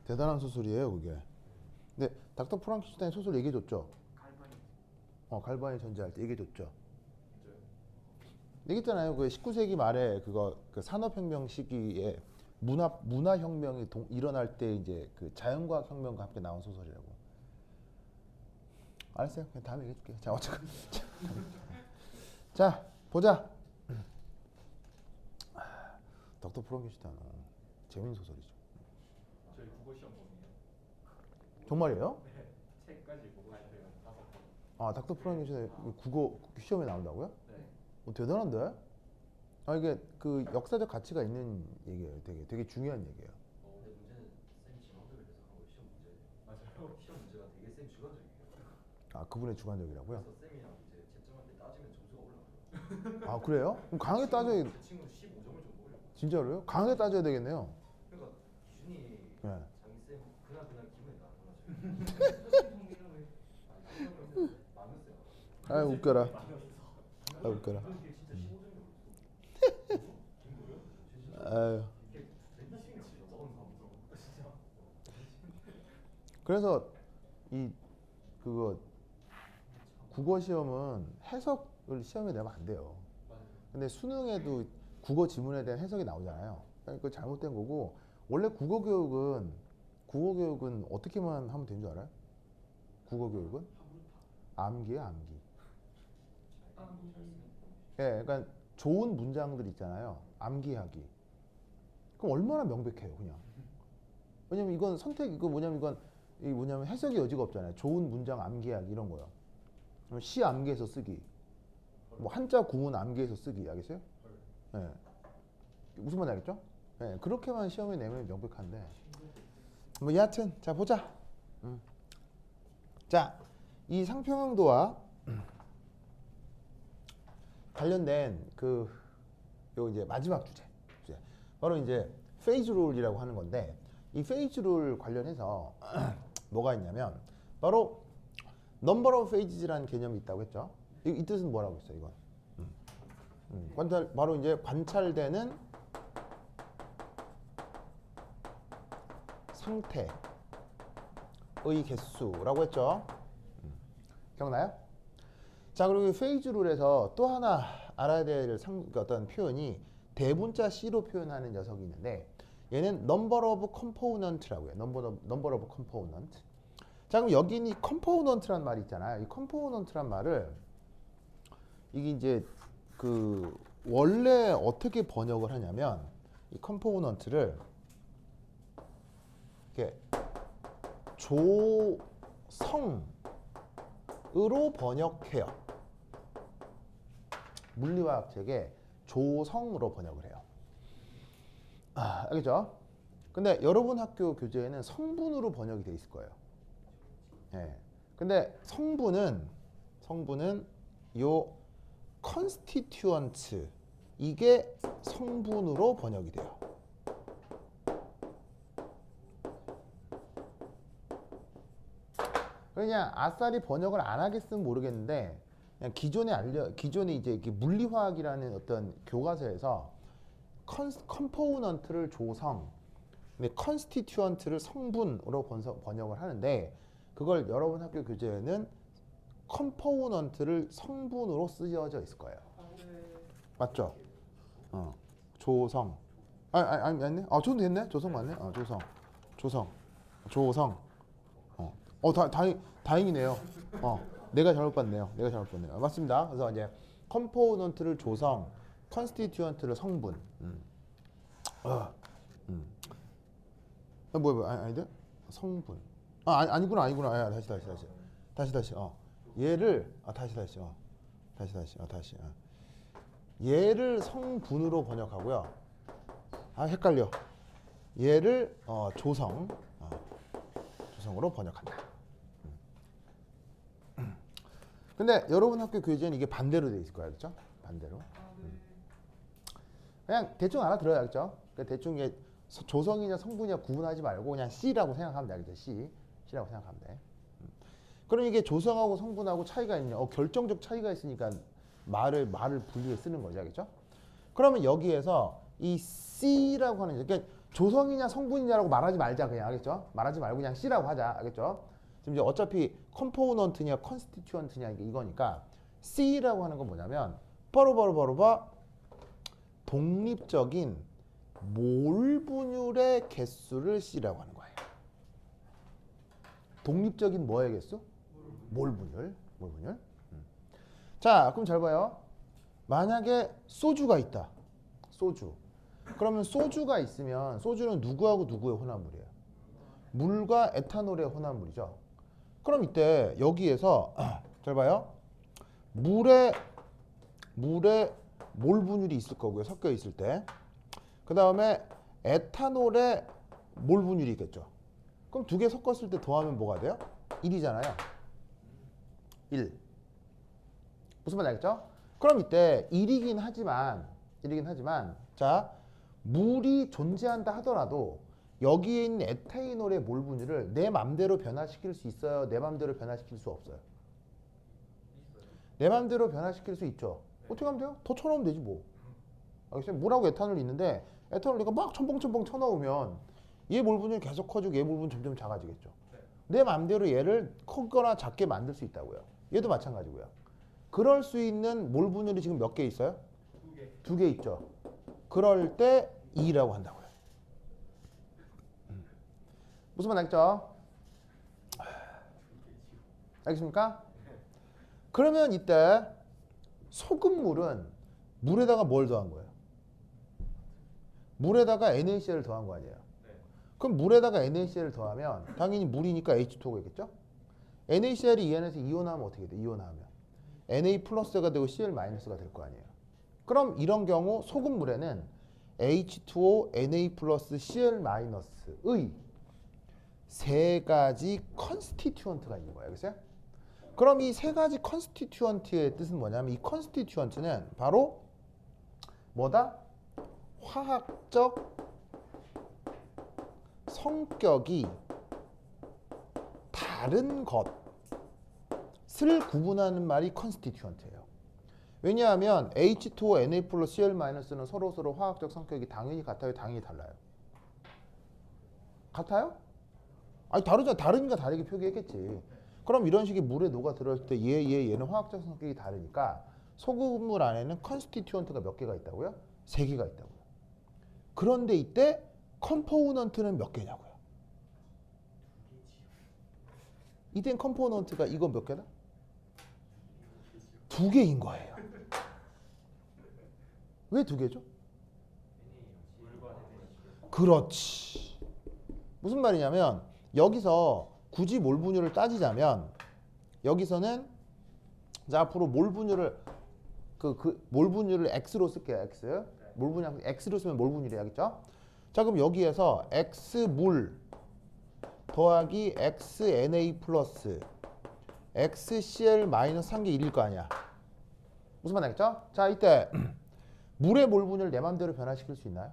대단한 소설이에요, 그게. 근데 닥터 프랑켄슈타인 소설 얘기해줬죠? 갈바니 전제할 때 얘기해줬죠? 얘기했잖아요. 그 19세기 말에 그거 그 산업혁명 시기에 문화혁명이 일어날 때 이제 그 자연과학 혁명과 함께 나온 소설이라고. 알았어요. 그냥 다음에 얘기해줄게요. 자, 어쨌든. 자, 보자. 닥터 프랑켄슈타인 재밌는 소설이죠. 저희 국어 시험 범위에요. 정말이에요? 네, 책까지 보고 있어요. 5번. 아, 닥터 프랑켄슈타인 국어 시험에 나온다고요? 네. 대단한데? 아, 이게 그 역사적 가치가 있는 얘기예요. 되게 중요한 얘기예요. 근데 문제는 쌤 지망적을 해석한 거 시험 문제. 맞아요. 시험 문제가 되게 쌤 주관적이에요. 아, 그분의 주관적이라고요? 그래서 쌤이랑 이제 채점할 때 따지면 점수가 올라가요. 아, 그래요? 그럼 강하게 따져야 그 친구는 15점을 좀 올려. 진짜로요? 강하게 따져야 되겠네요. 그러니까 기준이 네. 자기 쌤 그날 기분이 나는 거죠. 많으세요. 아, 웃겨라. 아, 웃겨라. 그게 진짜 15점이 올랐어. 아유. 이게 맨날 신경 쓰여. 적은 사람도 진짜. 그래서 그거 국어 시험은 해석을 시험에 내면 안 돼요. 맞아요. 근데 수능에도 국어 지문에 대한 해석이 나오잖아요. 그러니까 그거 잘못된 거고, 원래 국어 교육은 어떻게만 하면 되는 줄 알아요? 국어 교육은 암기예요, 암기. 예, 그러니까 좋은 문장들 있잖아요. 암기하기. 그럼 얼마나 명백해요, 그냥. 왜냐면 이건 이거 뭐냐면 해석의 여지가 없잖아요. 좋은 문장 암기하기 이런 거요. 시 암기해서 쓰기. 뭐 한자 구문 암기해서 쓰기. 알겠어요? 예. 무슨 말인지 알겠죠? 예, 그렇게만 시험에 내면 명백한데. 뭐 여하튼 자 보자. 자, 이 상평형도와 관련된 요 이제 마지막 주제. 바로 이제 페이즈 룰이라고 하는 건데, 이 페이즈 룰 관련해서 뭐가 있냐면 바로 넘버 오브 페이지라는 개념이 있다고 했죠. 이 뜻은 뭐라고 했어요, 이건? 바로 이제 관찰되는 상태의 개수라고 했죠. 기억나요? 자, 그리고 페이즈 룰에서 또 하나 알아야 될 어떤 표현이 대문자 C로 표현하는 녀석이 있는데, 얘는 number of component라고 해요. number of component. 자, 그럼 여기 이 component란 말이 있잖아요. 이 component란 말을 이게 이제 원래 어떻게 번역을 하냐면, 이 component를 이렇게 조성으로 번역해요. 물리화학 책에 조성으로 번역을 해요. 알겠죠? 근데 여러분 학교 교재에는 성분으로 번역이 돼 있을 거예요. 예. 근데 성분은 요 constituent 이게 성분으로 번역이 돼요. 그냥 아싸리 번역을 안 하겠으면 모르겠는데, 그냥 기존에 이제 이렇게 물리화학이라는 어떤 교과서에서 컴포넌트를 조성, 근데 컨스티튜언트를 성분으로 번역을 하는데, 그걸 여러분 학교 교재에는 컴포넌트를 성분으로 쓰여져 있을 거예요. 맞죠? 조성. 아니, 맞네. 조성 됐네. 조성 맞네. 조성. 다행이네요. 내가 잘못 봤네요. 맞습니다. 그래서 이제 컴포넌트를 조성, 컨스티튜언트를 성분. 아닌데? 성분. 아니구나. 다시. 얘를 다시. 얘를 성분으로 번역하고요. 헷갈려. 얘를 조성으로 번역한다. 근데 여러분 학교 교재는 이게 반대로 돼 있을 거야, 그렇죠? 반대로. 그냥 대충 알아들어야 겠죠? 대충 이게 조성이냐 성분이냐 구분하지 말고 그냥 C라고 생각하면 되겠죠. C라고 생각하면 돼. 그럼 이게 조성하고 성분하고 차이가 있냐? 결정적 차이가 있으니까 말을 분리해 쓰는 거죠, 알겠죠? 그러면 여기에서 이 C라고 하는, 그러니까 조성이냐 성분이냐라고 말하지 말자 그냥 알겠죠? 말하지 말고 그냥 C라고 하자 알겠죠? 지금 이제 어차피 컴포넌트냐 컨스티튜언트냐 이거니까 C라고 하는 건 뭐냐면 바로 독립적인 몰 분율의 개수를 C라고 하는 거예요. 독립적인 뭐의 개수? 몰 분율. 자, 그럼 잘 봐요. 만약에 소주가 있다. 소주. 그러면 소주가 있으면 소주는 누구하고 누구의 혼합물이에요? 물과 에탄올의 혼합물이죠. 그럼 이때 여기에서 잘 봐요. 물에 몰 분율이 있을 거고요. 섞여 있을 때. 그 다음에 에탄올에 몰 분율이 있겠죠. 그럼 두 개 섞었을 때 더하면 뭐가 돼요? 1이잖아요. 1. 무슨 말인지 알겠죠? 그럼 이때 1이긴 하지만 자, 물이 존재한다 하더라도 여기에 있는 에탄올의 몰 분율을 내 맘대로 변화시킬 수 있어요? 내 맘대로 변화시킬 수 없어요? 내 맘대로 변화시킬 수 있죠. 어떻게 하면 돼요? 더 쳐넣으면 되지 뭐. 알겠어요? 물하고 에탄올이 있는데 에탄올 내가 막 첨벙첨벙 쳐넣으면 얘 몰 분율이 계속 커지고 얘 몰 분율 점점 작아지겠죠. 내 맘대로 얘를 크거나 작게 만들 수 있다고요. 얘도 마찬가지고요. 그럴 수 있는 몰 분율이 지금 몇 개 있어요? 두 개 있죠. 그럴 때 2라고 한다고요. 무슨 말 알겠죠? 알겠습니까? 그러면 이때 소금물은 물에다가 뭘 더한 거예요? 물에다가 NaCl을 더한 거 아니에요? 그럼 물에다가 NaCl을 더하면 당연히 물이니까 H2O겠죠? NaCl이 이 안에서 이온하면 어떻게 돼? 이온하면 Na 플러스가 되고 Cl 마이너스가 될 거 아니에요? 그럼 이런 경우 소금물에는 H2O, Na 플러스 Cl 마이너스의 세 가지 컨스티튜언트가 있는 거예요. 알겠어요? 그럼 이 세 가지 컨스티튜언트의 뜻은 뭐냐면 이 컨스티튜언트는 바로 뭐다? 화학적 성격이 다른 것을 구분하는 말이 컨스티튜언트예요. 왜냐하면 H2O, Na 플러스 Cl 마이너스는 서로 화학적 성격이 당연히 같아요, 당연히 달라요. 같아요? 아니 다르잖아. 다르니까 다르게 표기했겠지. 그럼 이런 식의 물에 녹아 들어있을 때 얘는 화학적 성격이 다르니까 소금물 안에는 컨스티튜언트가 몇 개가 있다고요? 3개가 있다고요. 그런데 이때 컴포넌트는 몇 개냐고요? 이땐 컴포넌트가 이거 몇 개다? 2개인 거예요. 왜 2개죠? 그렇지. 무슨 말이냐면 여기서 굳이 몰 분율을 따지자면 여기서는 자 앞으로 몰 분율을 몰 분율을 x로 쓸게요. x. 몰 분율 x로 쓰면 몰 분율이 하겠죠? 자 그럼 여기에서 x 물 더하기 x Na 플러스 x Cl 마이너스 한 개 1일 거 아니야. 무슨 말 알겠죠? 자 이때 물의 몰 분율을 내 맘대로 변화시킬 수 있나요?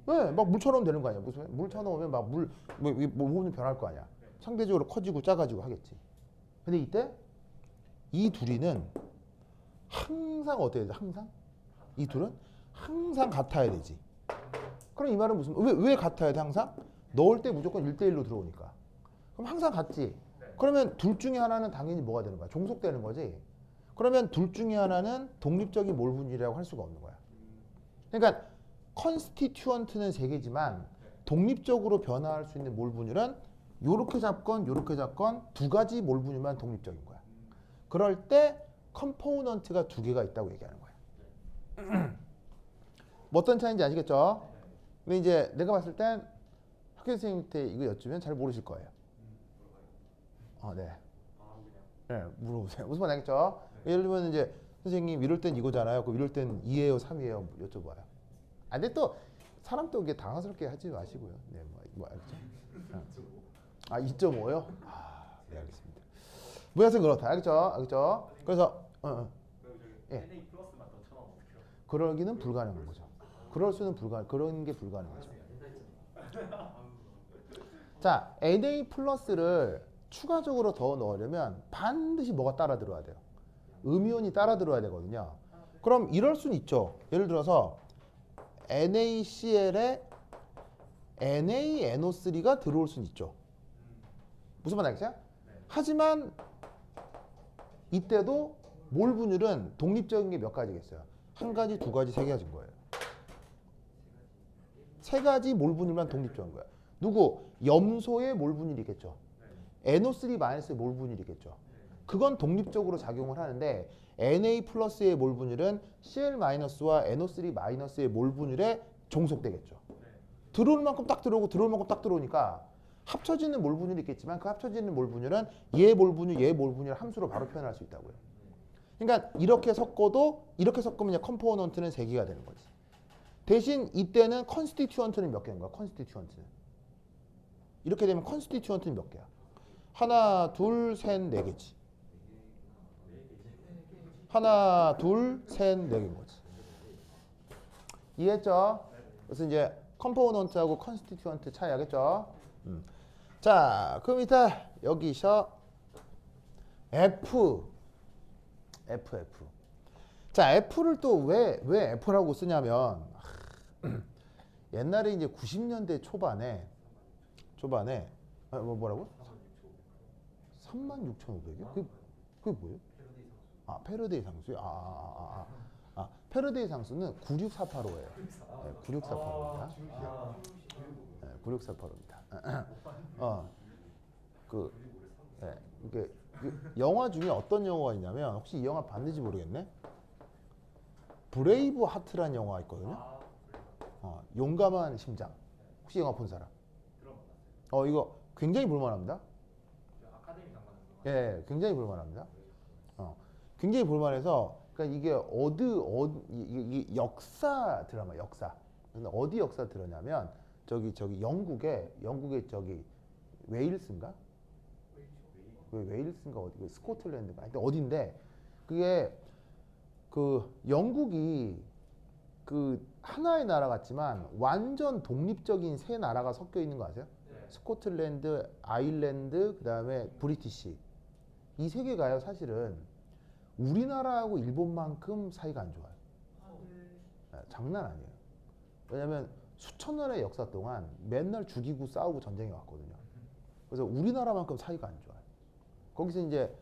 네, 막 물처럼 되는 거 아니야. 무슨 물 쳐넣으면 막 몰 분율 변할 거 아니야. 상대적으로 커지고 작아지고 하겠지. 근데 이때 이 둘이는 항상 어때야 돼? 항상? 이 둘은 항상 같아야 되지. 그럼 이 말은 무슨 왜 같아야 돼 항상? 넣을 때 무조건 1대1로 들어오니까. 그럼 항상 같지. 그러면 둘 중에 하나는 당연히 뭐가 되는 거야? 종속되는 거지. 그러면 둘 중에 하나는 독립적인 몰 분율이라고 할 수가 없는 거야. 그러니까 컨스티튜언트는 3개지만 독립적으로 변화할 수 있는 몰 분율은 요렇게 잡건 요렇게 잡건 2가지 몰 분율만 독립적인 거야. 그럴 때 컴포넌트가 2개가 있다고 얘기하는 거야. 뭐 어떤 차이인지 아시겠죠? 근데 이제 내가 봤을 땐 학교 선생님한테 이거 여쭈면 잘 모르실 거예요. 네. 네, 물어보세요. 무슨 말 알겠죠? 예를 들면 이제 선생님 이럴 땐 이거잖아요. 그럼 이럴 땐 2예요, 3이에요 여쭤봐요. 근데 또 사람 또 이게 당황스럽게 하지 마시고요. 네, 뭐 알겠죠? 2.5요? 네, 알겠습니다. 모양새 그렇다. 알겠죠? 그래서 예. NA 플러스만 더 쳐넣으면 어떡해요? 그러기는 불가능한 거죠. 그럴 수는 그런 게 불가능하죠. 자, Na 플러스를 추가적으로 더 넣으려면 반드시 뭐가 따라 들어야 돼요? 음이온이 따라 들어야 되거든요. 그럼 이럴 수는 있죠. 예를 들어서 NaCl에 NaNO3가 들어올 수는 있죠. 무슨 말 알겠어요? 하지만 이때도 몰 분율은 독립적인 게 몇 가지겠어요? 한 가지, 두 가지, 세 가지인 거예요. 세 가지 몰 분율만 독립적인 거예요. 누구? 염소의 몰 분율이겠죠. NO3-의 몰 분율이겠죠. 그건 독립적으로 작용을 하는데 Na 플러스의 몰 분율은 Cl-와 NO3-의 몰 분율에 종속되겠죠. 들어올 만큼 딱 들어오고 들어올 만큼 딱 들어오니까 합쳐지는 몰 분율이 있겠지만 그 합쳐지는 몰 분율은 얘 몰 분율, 얘 몰 분율 함수로 바로 표현할 수 있다고요. 그러니까 이렇게 섞어도 이렇게 섞으면 컴포넌트는 3개가 되는 거지. 대신 이때는 컨스티튜언트는 몇 개인 거야? 컨스티튜언트는. 이렇게 되면 컨스티튜언트는 몇 개야? 하나, 둘, 셋, 네 개지. 하나, 둘, 셋, 네 개인 거지. 이해했죠? 그래서 이제 컴포넌트하고 컨스티튜언트 차이 알겠죠? 자, 그럼 이따 여기서 F. 자, F를 또 왜 F라고 쓰냐면 옛날에 이제 90년대 초반에 뭐라고? 36,500이요? 그게 뭐예요? 아, 페르데이 상수요? 페르데이 상수는 96485예요. 네, 9648입니다. 네, 9648입니다. 이게 영화 중에 어떤 영화가 있냐면 혹시 이 영화 봤는지 모르겠네. 브레이브 하트라는 영화가 있거든요. 용감한 심장. 혹시 영화 본 사람? 이거 굉장히 볼만합니다. 아카데미상 받은 거. 예, 굉장히 볼만합니다. 굉장히 볼만해서 그러니까 이게 이게 역사 드라마 역사. 근데 어디 역사 드라냐면 저기 영국의 저기 웨일스인가? 웨일스인가 어디 스코틀랜드가 하여튼 어딘데 그게 그 영국이 그 하나의 나라 같지만 완전 독립적인 세 나라가 섞여 있는 거 아세요? 스코틀랜드, 아일랜드, 그다음에 브리티시 이 세 개가요 사실은 우리나라하고 일본만큼 사이가 안 좋아요. 네, 장난 아니에요. 왜냐하면 수천 년의 역사 동안 맨날 죽이고 싸우고 전쟁이 왔거든요. 그래서 우리나라만큼 사이가 안 좋아요. 거기서 이제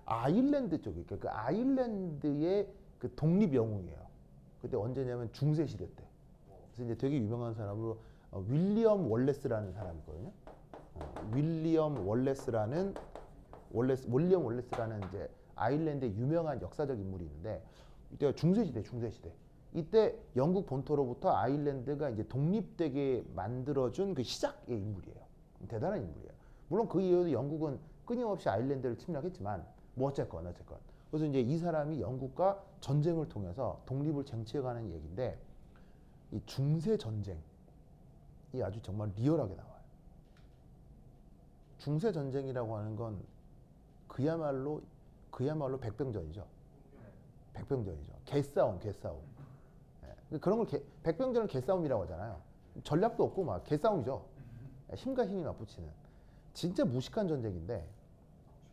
아일랜드 쪽이 그 아일랜드의 그 독립 영웅이에요. 그때 언제냐면 중세 시대 때. 그래서 이제 되게 유명한 사람으로 윌리엄 월레스라는 사람이 있거든요. 윌리엄 월레스라는 이제 아일랜드의 유명한 역사적 인물이 있는데 이때가 중세 시대. 이때 영국 본토로부터 아일랜드가 이제 독립되게 만들어준 그 시작의 인물이에요. 대단한 인물이에요. 물론 그 이후에도 영국은 끊임없이 아일랜드를 침략했지만 뭐 어쨌건 그래서 이제 이 사람이 영국과 전쟁을 통해서 독립을 쟁취해가는 얘기인데 이 중세 전쟁이 아주 정말 리얼하게 나와요. 중세 전쟁이라고 하는 건 그야말로 백병전이죠. 개싸움. 네. 그런 걸 백병전을 개싸움이라고 하잖아요. 전략도 없고 막 개싸움이죠. 힘과 힘이 맞붙이는 진짜 무식한 전쟁인데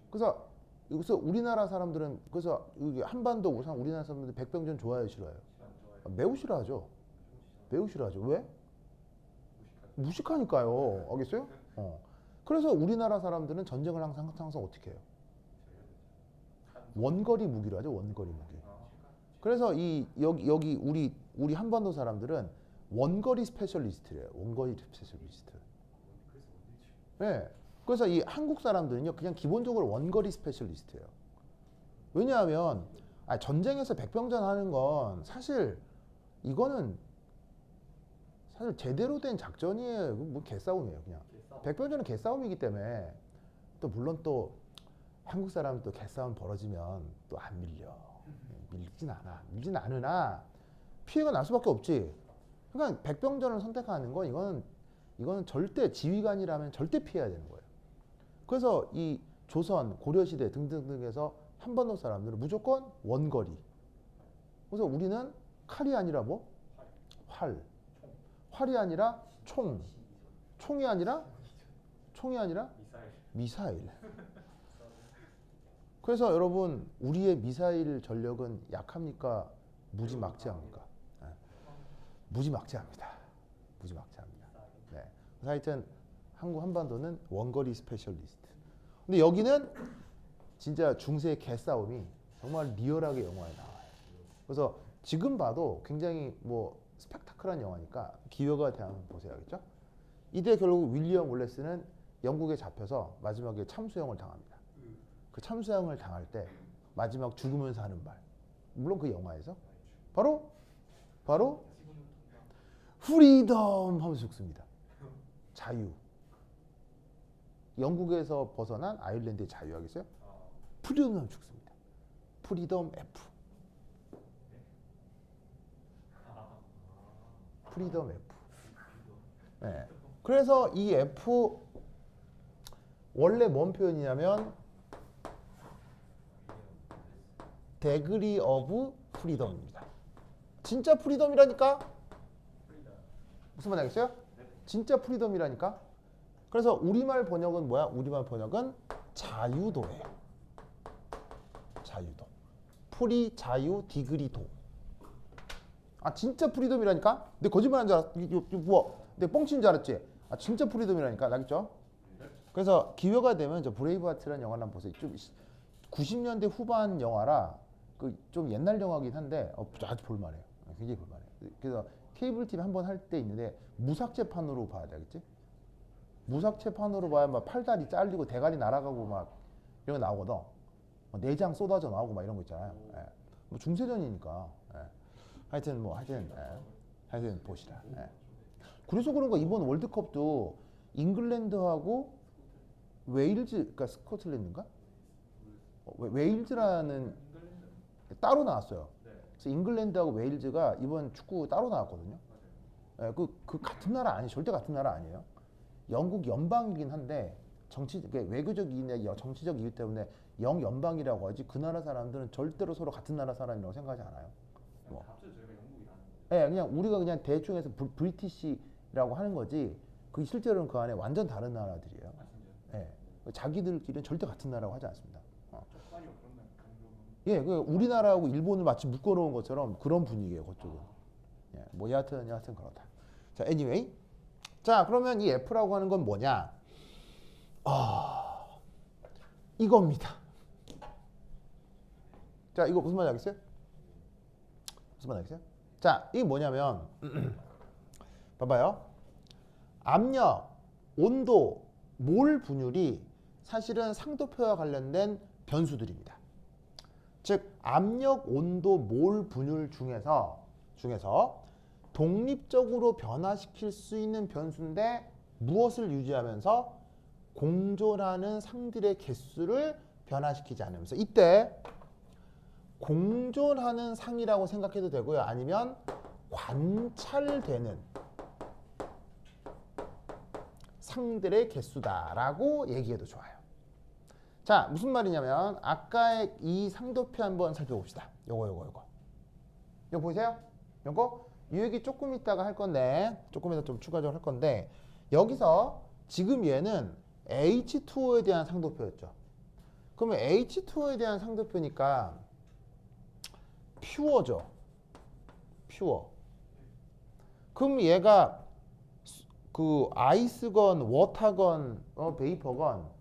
그래서 여기서 우리나라 사람들은 그래서 한반도 우선 우리나라 사람들은 백병전 좋아해요, 싫어해요? 매우 싫어하죠. 왜? 무식하니까요. 알겠어요? 그래서 우리나라 사람들은 전쟁을 항상 어떻게 해요? 원거리 무기로 하죠. 원거리 무기. 그래서 여기 우리 한반도 사람들은 원거리 스페셜리스트래요. 원거리 스페셜리스트. 네. 그래서 이 한국 사람들은요, 그냥 기본적으로 원거리 스페셜리스트예요. 왜냐하면 전쟁에서 백병전 하는 건 사실 이거는 사실 제대로 된 작전이에요. 뭐 개싸움이에요, 그냥. 백병전은 개싸움이기 때문에 또 물론 또 한국 사람은 또 개싸움 벌어지면 또 안 밀려. 밀진 않으나 피해가 날 수밖에 없지. 그러니까 백병전을 선택하는 건 이거는 절대 지휘관이라면 절대 피해야 되는 거예요. 그래서 이 조선, 고려시대 등등등에서 한반도 사람들은 무조건 원거리. 그래서 우리는 칼이 아니라 뭐? 활이 아니라 총이 아니라 미사일. 그래서 여러분 우리의 미사일 전력은 약합니까? 무지막지합니까? 네. 무지막지합니다. 네. 그래서 하여튼 한국 한반도는 원거리 스페셜리스트. 근데 여기는 진짜 중세 개싸움이 정말 리얼하게 영화에 나와요. 그래서 지금 봐도 굉장히 뭐 스펙타클한 영화니까 기회가 되면 보셔야겠죠. 이때 결국 윌리엄 월레스는 영국에 잡혀서 마지막에 참수형을 당합니다. 그 참수형을 당할 때 마지막 죽으면서 하는 말, 물론 그 영화에서 바로 프리덤 하면서 죽습니다. 자유. 영국에서 벗어난 아일랜드의 자유하겠어요? 프리덤 하면 죽습니다. 프리덤 F. 프리덤 F. 네. 그래서 이 F 원래 뭔 표현이냐면 데그리 오브 프리덤입니다. 진짜 프리덤이라니까? 무슨 말 알겠어요? 진짜 프리덤이라니까? 그래서 우리말 번역은 뭐야? 우리말 번역은 자유도예요. 자유도. 프리 자유 디그리 도. 아 진짜 프리덤이라니까? 내 거짓말한 줄 알았어. 이거 뭐? 내 뻥친 줄 알았지? 아 진짜 프리덤이라니까. 알겠죠? 그래서 기회가 되면 저 브레이브하트라는 영화를 한번 보세요. 좀 90년대 후반 영화라 그 좀 옛날 영화긴 한데 아주 볼만해요. 굉장히 볼만해요. 그래서 케이블 TV 한번 할 때 있는데 무삭제판으로 봐야 되겠지? 무삭제판으로 봐야 막 팔다리 잘리고 대가리 날아가고 막 이런 거 나오거든. 내장 쏟아져 나오고 막 이런 거 있잖아요. 예. 뭐 중세전이니까. 예. 하여튼 보시라. 예. 그래서 그런가 이번 월드컵도 잉글랜드하고 웨일즈, 그러니까 스코틀랜드인가? 웨일즈라는 따로 나왔어요. 그래서 잉글랜드하고 웨일즈가 이번 축구 따로 나왔거든요. 예, 그 같은 나라 아니, 절대 같은 나라 아니에요. 영국 연방이긴 한데 외교적 이유나 정치적 이유 때문에 영연방이라고 하지 그 나라 사람들은 절대로 서로 같은 나라 사람이라고 생각하지 않아요. 뭐. 예, 그냥 우리가 그냥 대충 해서 브리티시라고 하는 거지. 그 실제로는 그 안에 완전 다른 나라들이에요. 예, 자기들끼리는 절대 같은 나라라고 하지 않습니다. 예, 그 우리나라하고 일본을 마치 묶어놓은 것처럼 그런 분위기예요, 그쪽은. 예, 뭐 여하튼 그렇다. 자, anyway, 자 그러면 이 F라고 하는 건 뭐냐? 이겁니다. 자, 이거 무슨 말인지 알겠어요? 무슨 말인지 알겠어요? 자, 이게 뭐냐면 봐봐요. 압력, 온도, 몰 분율이 사실은 상도표와 관련된 변수들입니다. 즉 압력, 온도, 몰 분율 중에서 독립적으로 변화시킬 수 있는 변수인데 무엇을 유지하면서 공존하는 상들의 개수를 변화시키지 않으면서, 이때 공존하는 상이라고 생각해도 되고요. 아니면 관찰되는 상들의 개수다라고 얘기해도 좋아요. 자, 무슨 말이냐면 아까의 이 상도표 한번 살펴봅시다. 요거 보이세요? 요거 이 얘기 조금 이따가 할 건데, 조금 이따 좀 추가적으로 할 건데, 여기서 지금 얘는 H2O에 대한 상도표였죠. 그러면 H2O에 대한 상도표니까 퓨어죠. 퓨어. 그럼 얘가 그 아이스건 워터건 베이퍼건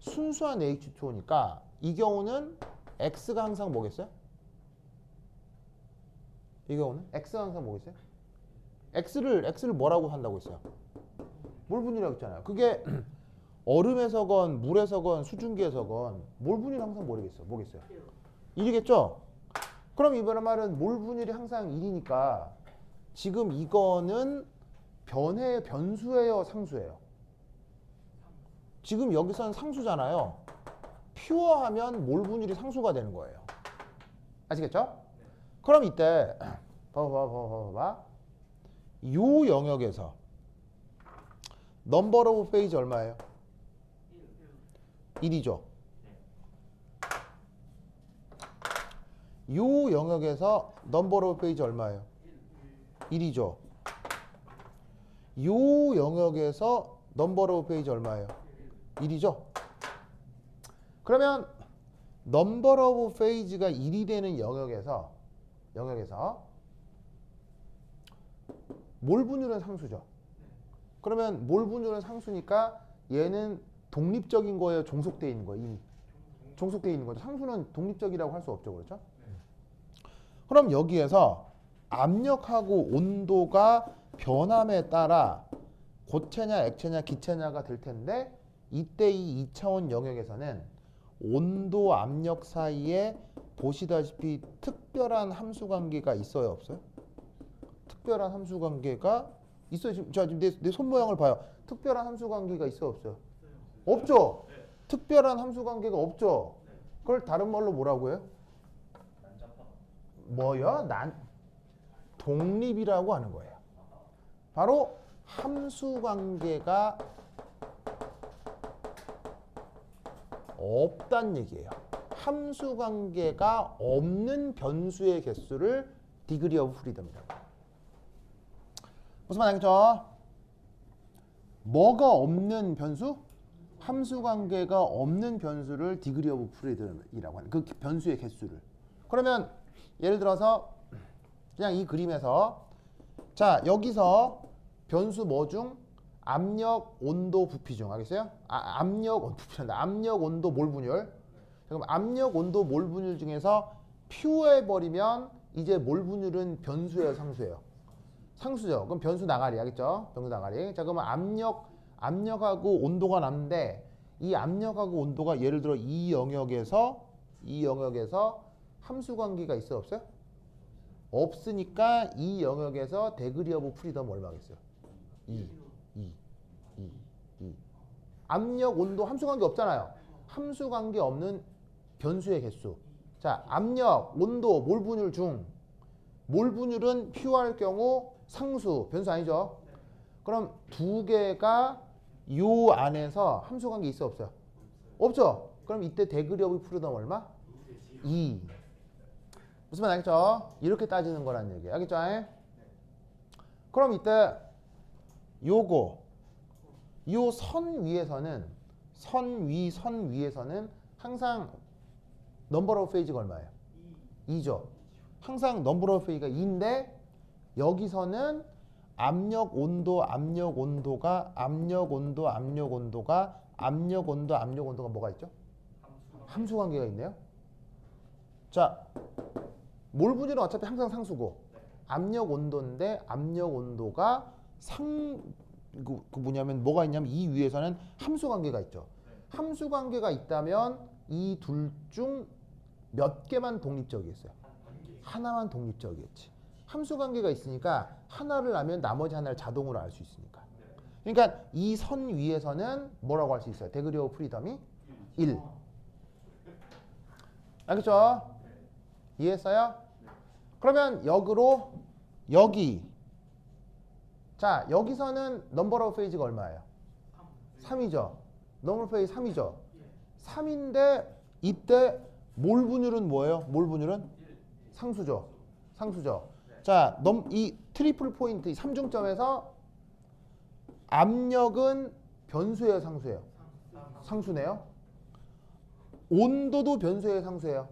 순수한 H2O니까 이 경우는 X가 항상 뭐겠어요? 이 경우는 X가 항상 뭐겠어요? X를 뭐라고 한다고 했어요? 몰 분율이라고 했잖아요. 그게 얼음에서건 물에서건 수증기에서건 몰 분율이 항상 뭐겠어요? 1이겠죠? 그럼 이번 말은 몰 분율이 항상 1이니까 지금 이거는 변수예요, 상수예요? 지금 여기서는 상수잖아요. 퓨어하면 몰 분율이 상수가 되는 거예요. 아시겠죠? 그럼 이때 봐봐. 요 영역에서 넘버 오브 페이지 얼마예요? 1이죠. 요 영역에서 넘버 오브 페이지 얼마예요? 1이죠. 요 영역에서 넘버 오브 페이지 얼마예요? 1이죠. 그러면 넘버 오브 페이지가 1이 되는 영역에서 몰 분율은 상수죠. 그러면 몰 분율은 상수니까 얘는 독립적인 거예요, 종속되어 있는 거예요, 이미. 종속되어 있는 거죠. 상수는 독립적이라고 할 수 없죠, 그렇죠? 그럼 여기에서 압력하고 온도가 변함에 따라 고체냐, 액체냐, 기체냐가 될 텐데 이때 이 2차원 영역에서는 온도, 압력 사이에 보시다시피 특별한 함수 관계가 있어요, 없어요? 특별한 함수 관계가 있어요. 지금 내 손 모양을 봐요. 특별한 함수 관계가 있어요, 없어요? 없죠. 특별한 함수 관계가 없죠. 그걸 다른 말로 뭐라고 해요? 뭐요? 독립이라고 하는 거예요. 바로 함수 관계가 없단 얘기예요. 함수 관계가 없는 변수의 개수를 디그리 오브 프리덤이라고 해요. 무슨 말 알겠죠? 뭐가 없는 변수? 함수 관계가 없는 변수를 디그리 오브 프리덤이라고 하는 그 변수의 개수를. 그러면 예를 들어서 그냥 이 그림에서 자 여기서 변수 뭐 중? 압력, 온도, 부피 중 알겠어요? 압력, 온도, 몰 분율. 그럼 압력, 온도, 몰 분율 중에서 퓨어해버리면 이제 몰 분율은 변수예요, 상수예요? 상수죠. 그럼 변수 나가리 알겠죠? 변수 나가리. 자 그러면 압력하고 온도가 남는데 이 압력하고 온도가 예를 들어 이 영역에서 함수 관계가 있어요, 없어요? 없으니까 이 영역에서 데그리 오브 프리덤 얼마겠어요? 2. 압력, 온도 함수 관계 없잖아요. 함수 관계 없는 변수의 개수. 자, 압력, 온도, 몰 분율 중 몰 분율은 퓨어할 경우 상수, 변수 아니죠? 그럼 두 개가 요 안에서 함수 관계 있어 없어요? 없죠? 그럼 이때 데그리 오브 프리덤 얼마? 2. 무슨 말 알겠죠? 이렇게 따지는 거란 얘기예요. 알겠죠? 그럼 이때 요거 요 선 위에서는 선 위에서는 항상 넘버 오브 페이지가 얼마예요? 2죠. 항상 넘버 오브 페이지가 2인데 여기서는 압력 온도가 뭐가 있죠? 함수 관계가 있네요. 자, 몰 분율은 어차피 항상 상수고 압력 온도인데 압력 온도가 뭐냐면 뭐가 있냐면 이 위에서는 함수 관계가 있죠. 함수 관계가 있다면 이 둘 중 몇 개만 독립적이겠어요? 하나만 독립적이겠지. 함수 관계가 있으니까 하나를 알면 나머지 하나를 자동으로 알 수 있으니까. 그러니까 이 선 위에서는 뭐라고 할 수 있어요? 데그리 오브 프리덤이 1. 알겠죠? 이해했어요? 그러면 역으로 여기 자 여기서는 넘버 오브 페이지가 얼마예요? 3이죠. 넘버 오브 페이지 3이죠. 3인데 이때 몰 분율은 뭐예요? 몰 분율은? 상수죠. 자, 이 트리플 포인트 3중점에서 압력은 변수예요, 상수예요? 상수네요. 온도도 변수예요, 상수예요?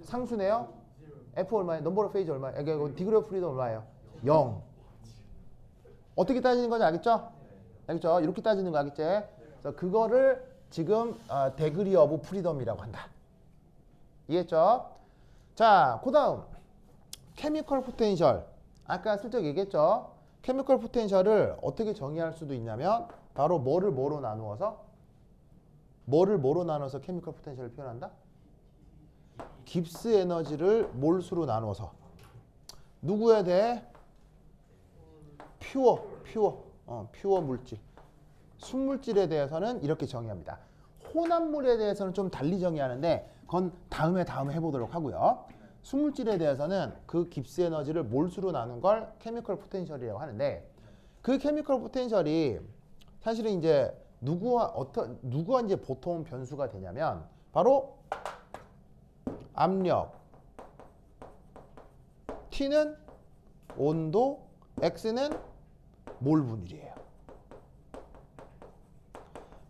상수네요. F 얼마예요? 넘버 오브 페이지 얼마예요? 디그리 오브 프리덤 얼마예요? 0. 어떻게 따지는 건지 알겠죠? 알겠죠? 이렇게 따지는 거 알겠지? 그래서 그거를 지금 데그리 오브 프리덤이라고 한다. 이해했죠? 자, 그 다음 케미컬 포텐셜. 아까 슬쩍 얘기했죠? 케미컬 포텐셜을 어떻게 정의할 수도 있냐면 바로 뭐를 뭐로 나누어서 케미컬 포텐셜을 표현한다? 깁스 에너지를 몰수로 나누어서 누구에 대해? 퓨어 물질. 순물질에 대해서는 이렇게 정의합니다. 혼합물에 대해서는 좀 달리 정의하는데 그건 다음에 해보도록 하고요. 순물질에 대해서는 그 깁스 에너지를 몰수로 나눈 걸 케미컬 포텐셜이라고 하는데 그 케미컬 포텐셜이 사실은 이제 누구와 이제 보통 변수가 되냐면 바로 압력, T는 온도, X는 몰 분율이에요.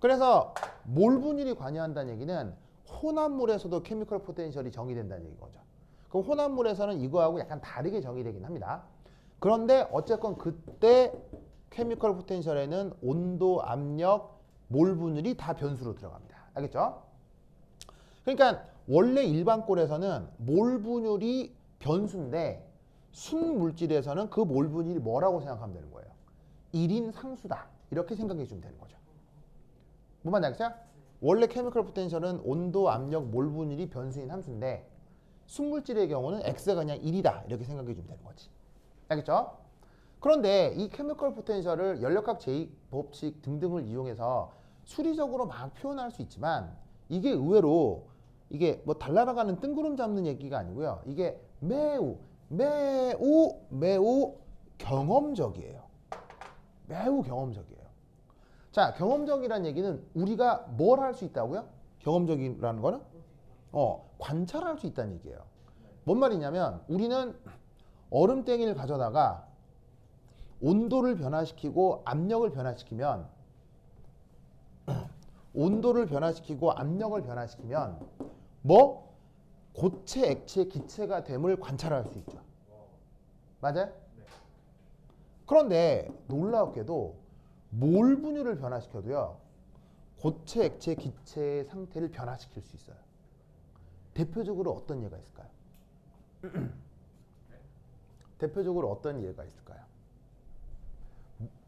그래서 몰 분율이 관여한다는 얘기는 혼합물에서도 케미컬 포텐셜이 정의된다는 얘기인 거죠. 그럼 혼합물에서는 이거하고 약간 다르게 정의되긴 합니다. 그런데 어쨌건 그때 케미컬 포텐셜에는 온도, 압력, 몰 분율이 다 변수로 들어갑니다. 알겠죠? 그러니까 원래 일반골에서는 몰 분율이 변수인데 순물질에서는 그 몰 분율이 뭐라고 생각하면 되는 거예요. 1인 상수다. 이렇게 생각해 주면 되는 거죠. 뭔 말인지 알겠어요? 원래 케미컬 포텐셜은 온도, 압력, 몰 분율이 변수인 함수인데 순물질의 경우는 x가 그냥 1이다. 이렇게 생각해 주면 되는 거지. 알겠죠? 그런데 이 케미컬 포텐셜을 연력학 제2 법칙 등등을 이용해서 수리적으로 막 표현할 수 있지만 이게 의외로 이게 뭐 달나라가는 뜬구름 잡는 얘기가 아니고요. 이게 매우 경험적이에요. 매우 경험적이에요. 자, 경험적이라는 얘기는 우리가 뭘 할 수 있다고요? 경험적이라는 거는 관찰할 수 있다는 얘기예요. 뭔 말이냐면 우리는 얼음땡이를 가져다가 온도를 변화시키고 압력을 변화시키면 온도를 변화시키고 압력을 변화시키면 뭐 고체, 액체, 기체가 됨을 관찰할 수 있죠. 맞아요? 그런데 놀랍게도 몰 분율을 변화시켜도요. 고체, 액체, 기체의 상태를 변화시킬 수 있어요. 대표적으로 어떤 예가 있을까요? 대표적으로 어떤 예가 있을까요?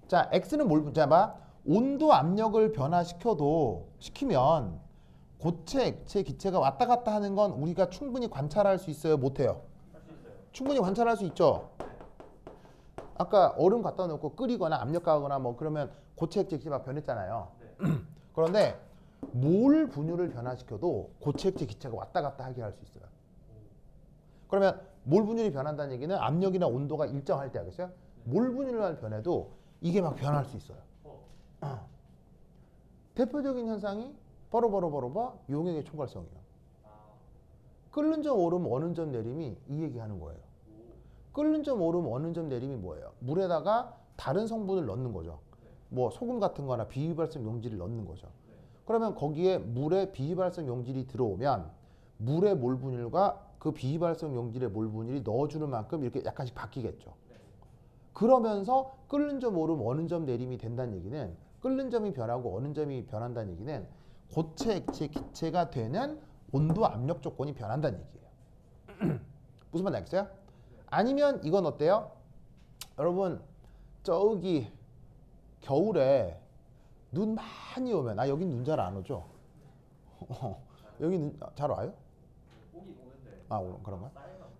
자, X는 몰 분자 봐. 온도, 압력을 시키면 고체, 액체, 기체가 왔다 갔다 하는 건 우리가 충분히 관찰할 수 있어요? 못해요? 충분히 관찰할 수 있죠? 아까 얼음 갖다 놓고 끓이거나 압력 가하거나 뭐 그러면 고체, 액체, 기체 막 변했잖아요. 그런데 몰 분율을 변화시켜도 고체, 액체, 기체가 왔다 갔다 하게 할 수 있어요. 그러면 몰 분율이 변한다는 얘기는 압력이나 온도가 일정할 때 하겠어요? 몰 분율만 변해도 이게 막 변할 수 있어요. 대표적인 현상이 바로 용액의 총괄성이에요. 끓는 점 오름, 어는 점 내림이 이 얘기하는 거예요. 끓는 점 오름, 어는 점 내림이 뭐예요? 물에다가 다른 성분을 넣는 거죠. 뭐 소금 같은 거나 비휘발성 용질을 넣는 거죠. 그러면 거기에 물에 비휘발성 용질이 들어오면 물의 몰 분율과 그 비휘발성 용질의 몰 분율이 넣어주는 만큼 이렇게 약간씩 바뀌겠죠. 그러면서 끓는 점 오름, 어는 점 내림이 된다는 얘기는 끓는 점이 변하고 어는 점이 변한다는 얘기는 고체, 액체, 기체가 되는 온도, 압력 조건이 변한다는 얘기예요. 무슨 말인지 알겠어요? 아니면 이건 어때요? 여러분 저기 겨울에 눈 많이 오면 여긴 눈 잘 안 오죠? 여기 눈 잘 와요? 오긴 오는데. 그런가?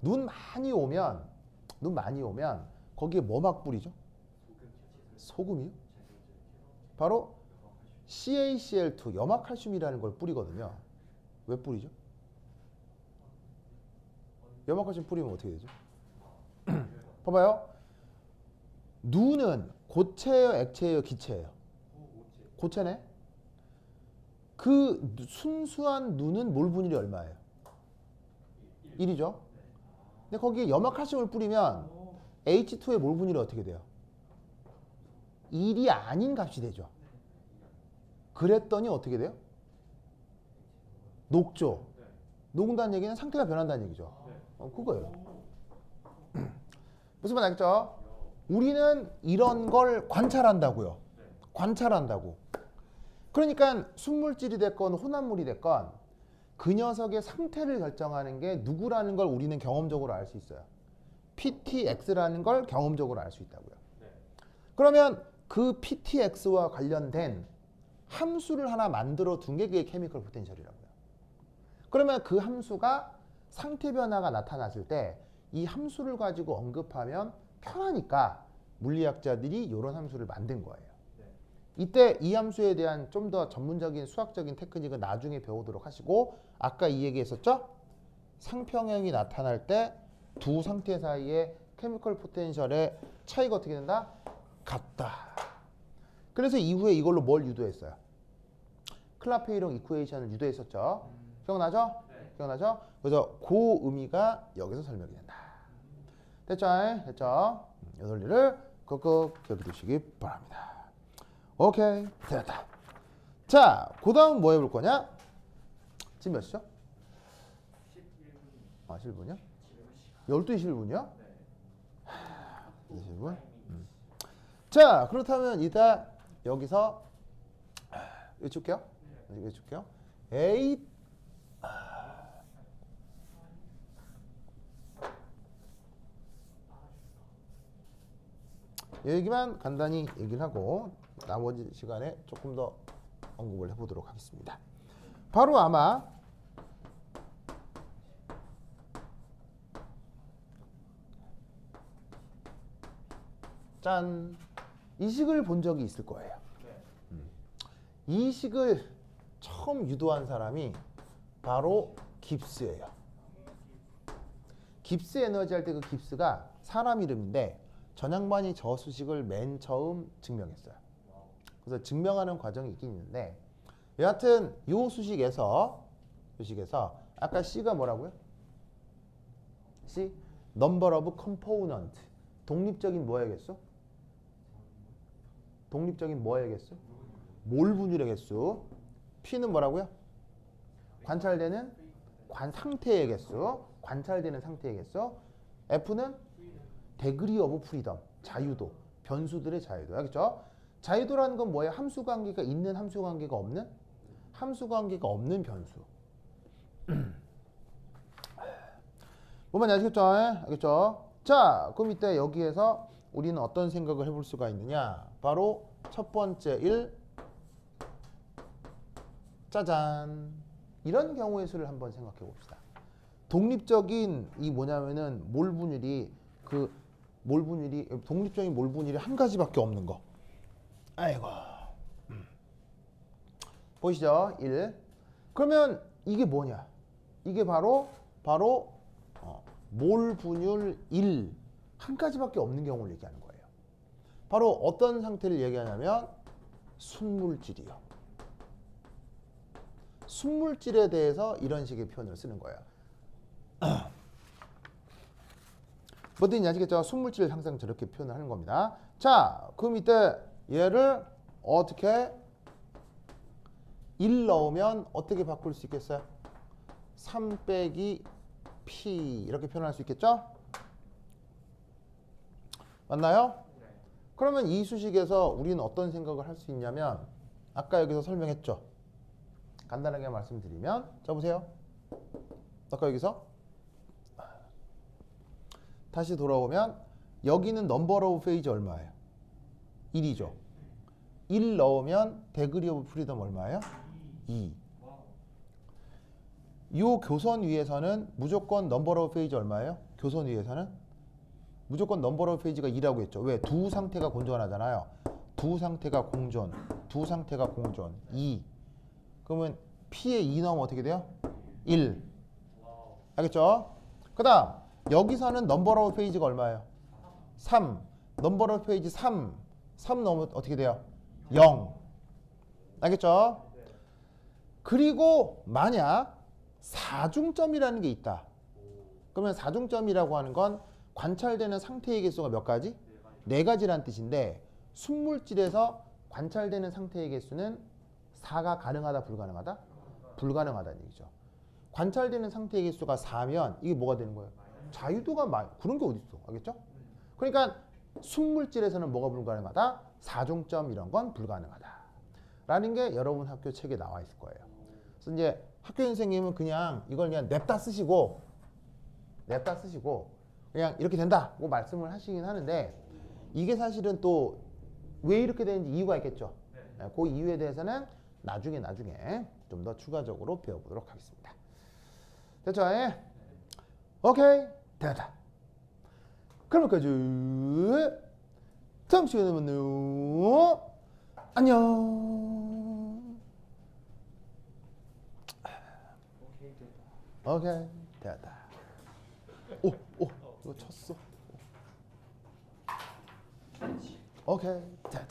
눈 많이 오면 거기에 뭐 막 뿌리죠? 소금이요? 바로 CaCl2 염화칼슘이라는 걸 뿌리거든요. 왜 뿌리죠? 염화칼슘 뿌리면 어떻게 되죠? 봐봐요. 눈은 고체예요, 액체예요, 기체예요? 고체네. 그 순수한 눈은 몰 분율이 얼마예요? 1이죠. 근데 거기에 염화칼슘을 뿌리면 H2의 몰 분율이 어떻게 돼요? 1이 아닌 값이 되죠. 그랬더니 어떻게 돼요? 녹죠. 녹는다는 얘기는 상태가 변한다는 얘기죠. 그거예요. 무슨 말 알겠죠? 우리는 이런 걸 관찰한다고요. 관찰한다고. 그러니까 순물질이 됐건 혼합물이 됐건 그 녀석의 상태를 결정하는 게 누구라는 걸 우리는 경험적으로 알 수 있어요. PTX라는 걸 경험적으로 알 수 있다고요. 그러면 그 PTX와 관련된 함수를 하나 만들어 둔 게 그게 케미컬 포텐셜이라고요. 그러면 그 함수가 상태 변화가 나타났을 때 이 함수를 가지고 언급하면 편하니까 물리학자들이 이런 함수를 만든 거예요. 이때 이 함수에 대한 좀 더 전문적인 수학적인 테크닉은 나중에 배우도록 하시고 아까 이 얘기했었죠? 상평형이 나타날 때 두 상태 사이에 케미컬 포텐셜의 차이가 어떻게 된다? 같다. 그래서 이후에 이걸로 뭘 유도했어요? 클라페이롱 이쿠에이션을 유도했었죠. 기억나죠? 기억나죠? 그래서 그 의미가 여기서 설명이 된다. 됐죠? 됐죠? 이 논리를 꾹꾹 기억해 두시기 바랍니다. 오케이, 됐다. 자, 그 다음 뭐 해볼 거냐? 지금 몇 시죠? 11분. 11분이요? 11시. 12시 1분이요? 네. 20분? 자, 그렇다면 이따 여기서 외칠게요. 외칠게요. A 여기만 간단히 얘기를 하고 나머지 시간에 조금 더 언급을 해보도록 하겠습니다. 바로 아마 짠! 이 식을 본 적이 있을 거예요. 이 식을 처음 유도한 사람이 바로 깁스예요. 깁스 에너지 할 때 그 깁스가 사람 이름인데 전양반이 저 수식을 맨 처음 증명했어요. 그래서 증명하는 과정이 있긴 있는데 여하튼 이 수식에서 아까 C가 뭐라고요? C? Number of component. 독립적인 뭐 해야겠어? 독립적인 뭐 해야겠어? 몰 분율의 개수. P는 뭐라고요? 관찰되는 상태의 개수. 관찰되는 상태의 개수. F는 degree of freedom. 자유도. 변수들의 자유도. 알겠죠? 자유도라는 건 뭐예요? 함수 관계가 있는 함수 관계가 없는? 함수 관계가 없는 변수. 뭐만 아시겠죠? 알겠죠? 자, 그럼 이때 여기에서 우리는 어떤 생각을 해볼 수가 있느냐? 바로 첫 번째 1 짜잔. 이런 경우의 수를 한번 생각해 봅시다. 독립적인 이 뭐냐면은 몰 분율이 독립적인 몰 분율이 한 가지밖에 없는 거. 아이고. 보이시죠? 1. 그러면 이게 뭐냐? 이게 바로 몰 분율 1. 한 가지밖에 없는 경우를 얘기하는 거예요. 바로 어떤 상태를 얘기하냐면 순물질이요. 순물질에 대해서 이런 식의 표현을 쓰는 거예요. 뭐든지 아시겠죠? 순물질을 항상 저렇게 표현을 하는 겁니다. 자, 그럼 이때 얘를 어떻게 1 넣으면 어떻게 바꿀 수 있겠어요? 3 빼기 P 이렇게 표현할 수 있겠죠? 맞나요? 그러면 이 수식에서 우리는 어떤 생각을 할 수 있냐면 아까 여기서 설명했죠? 간단하게 말씀드리면 자 보세요. 아까 여기서 다시 돌아오면 여기는 넘버 오브 페이지 얼마예요? 1이죠. 1 넣으면 데그리 오브 프리덤 얼마예요? 2. 이 교선 위에서는 무조건 넘버 오브 페이지 얼마예요? 교선 위에서는 무조건 넘버 오브 페이지가 2라고 했죠. 왜? 두 상태가 공존하잖아요. 두 상태가 공존. 2. 그러면 P에 2 넣으면 어떻게 돼요? 1. 알겠죠? 그 다음 여기서는 넘버 오브 페이지가 얼마예요? 3. 넘버 오브 페이지 3 넣으면 어떻게 돼요? 0. 알겠죠? 그리고 만약 사중점이라는 게 있다. 그러면 사중점이라고 하는 건 관찰되는 상태의 개수가 몇 가지? 4가지란 뜻인데 순물질에서 관찰되는 상태의 개수는 4가 가능하다, 불가능하다? 불가능하다는 얘기죠. 관찰되는 상태의 개수가 4면 이게 뭐가 되는 거예요? 자유도가 그런 게 어디 있어? 알겠죠? 그러니까 순물질에서는 뭐가 불가능하다? 사중점 이런 건 불가능하다. 라는 게 여러분 학교 책에 나와 있을 거예요. 그래서 이제 학교 선생님은 그냥 이걸 그냥 냅다 쓰시고 그냥 이렇게 된다고 말씀을 하시긴 하는데 이게 사실은 또 왜 이렇게 되는지 이유가 있겠죠. 그 이유에 대해서는 나중에 좀 더 추가적으로 배워보도록 하겠습니다. 됐죠? 오케이, 됐다. 그럼 여기까지. 다음 시간에 만나요. 안녕. 오케이, 됐다. 오, 이거 쳤어. 오케이, 됐다.